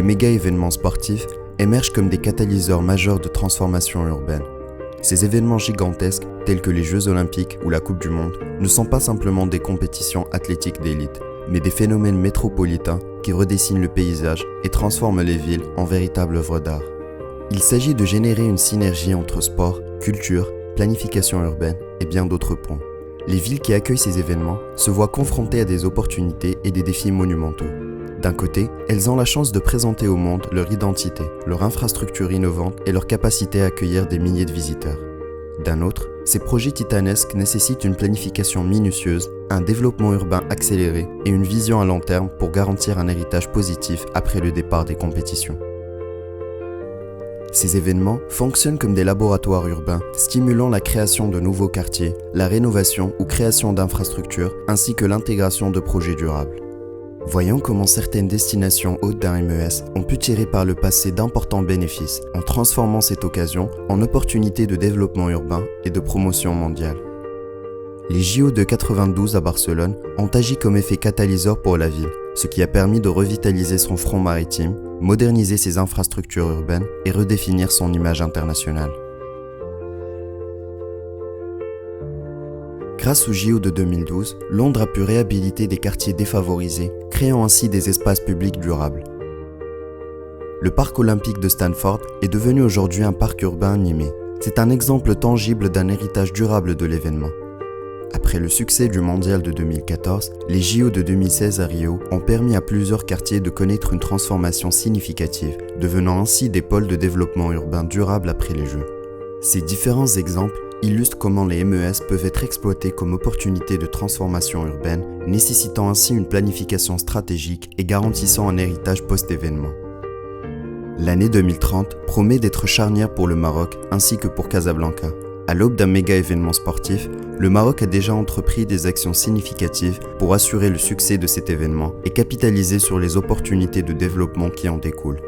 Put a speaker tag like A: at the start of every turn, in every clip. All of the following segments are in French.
A: méga-événements sportifs émergent comme des catalyseurs majeurs de transformation urbaine. Ces événements gigantesques, tels que les Jeux Olympiques ou la Coupe du Monde, ne sont pas simplement des compétitions athlétiques d'élite, mais des phénomènes métropolitains qui redessinent le paysage et transforment les villes en véritables œuvres d'art. Il s'agit de générer une synergie entre sport, culture, planification urbaine et bien d'autres points. Les villes qui accueillent ces événements se voient confrontées à des opportunités et des défis monumentaux. D'un côté, elles ont la chance de présenter au monde leur identité, leur infrastructure innovante et leur capacité à accueillir des milliers de visiteurs. D'un autre, ces projets titanesques nécessitent une planification minutieuse, un développement urbain accéléré et une vision à long terme pour garantir un héritage positif après le départ des compétitions. Ces événements fonctionnent comme des laboratoires urbains, stimulant la création de nouveaux quartiers, la rénovation ou création d'infrastructures, ainsi que l'intégration de projets durables. Voyons comment certaines destinations hôtes d'un MES ont pu tirer par le passé d'importants bénéfices en transformant cette occasion en opportunité de développement urbain et de promotion mondiale. Les JO de 92 à Barcelone ont agi comme effet catalyseur pour la ville, ce qui a permis de revitaliser son front maritime, moderniser ses infrastructures urbaines et redéfinir son image internationale. Grâce aux JO de 2012, Londres a pu réhabiliter des quartiers défavorisés, créant ainsi des espaces publics durables. Le parc olympique de Stanford est devenu aujourd'hui un parc urbain animé. C'est un exemple tangible d'un héritage durable de l'événement. Après le succès du mondial de 2014, les JO de 2016 à Rio ont permis à plusieurs quartiers de connaître une transformation significative, devenant ainsi des pôles de développement urbain durable après les Jeux. Ces différents exemples illustrent comment les MES peuvent être exploités comme opportunités de transformation urbaine, nécessitant ainsi une planification stratégique et garantissant un héritage post-événement. L'année 2030 promet d'être charnière pour le Maroc ainsi que pour Casablanca. À l'aube d'un méga-événement sportif, le Maroc a déjà entrepris des actions significatives pour assurer le succès de cet événement et capitaliser sur les opportunités de développement qui en découlent.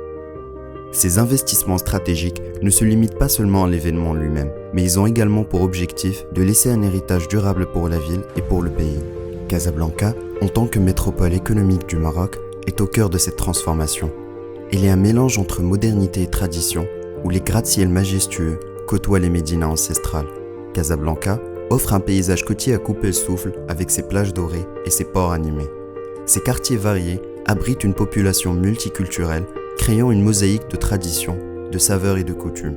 A: Ces investissements stratégiques ne se limitent pas seulement à l'événement lui-même, mais ils ont également pour objectif de laisser un héritage durable pour la ville et pour le pays. Casablanca, en tant que métropole économique du Maroc, est au cœur de cette transformation. Elle est un mélange entre modernité et tradition, où les gratte-ciels majestueux côtoient les médinas ancestrales. Casablanca offre un paysage côtier à couper le souffle avec ses plages dorées et ses ports animés. Ces quartiers variés abritent une population multiculturelle, créant une mosaïque de traditions, de saveurs et de coutumes.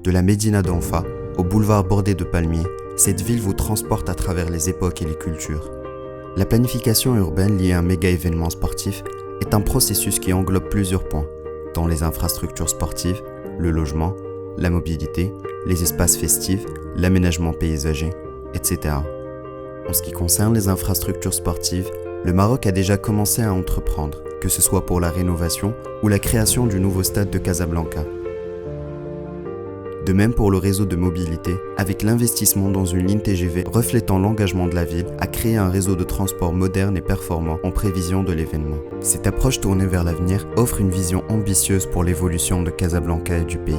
A: De la Médina d'Anfa au boulevard bordé de palmiers, cette ville vous transporte à travers les époques et les cultures. La planification urbaine liée à un méga-événement sportif est un processus qui englobe plusieurs points, dont les infrastructures sportives, le logement, la mobilité, les espaces festifs, l'aménagement paysager, etc. En ce qui concerne les infrastructures sportives, le Maroc a déjà commencé à entreprendre, que ce soit pour la rénovation ou la création du nouveau stade de Casablanca. De même pour le réseau de mobilité, avec l'investissement dans une ligne TGV reflétant l'engagement de la ville à créer un réseau de transport moderne et performant en prévision de l'événement. Cette approche tournée vers l'avenir offre une vision ambitieuse pour l'évolution de Casablanca et du pays.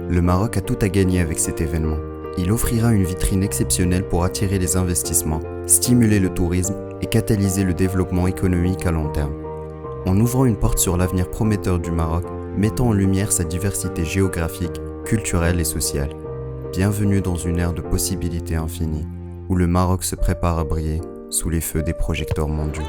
A: Le Maroc a tout à gagner avec cet événement. Il offrira une vitrine exceptionnelle pour attirer les investissements, stimuler le tourisme et catalyser le développement économique à long terme. En ouvrant une porte sur l'avenir prometteur du Maroc, mettant en lumière sa diversité géographique, culturelle et sociale. Bienvenue dans une ère de possibilités infinies, où le Maroc se prépare à briller sous les feux des projecteurs mondiaux.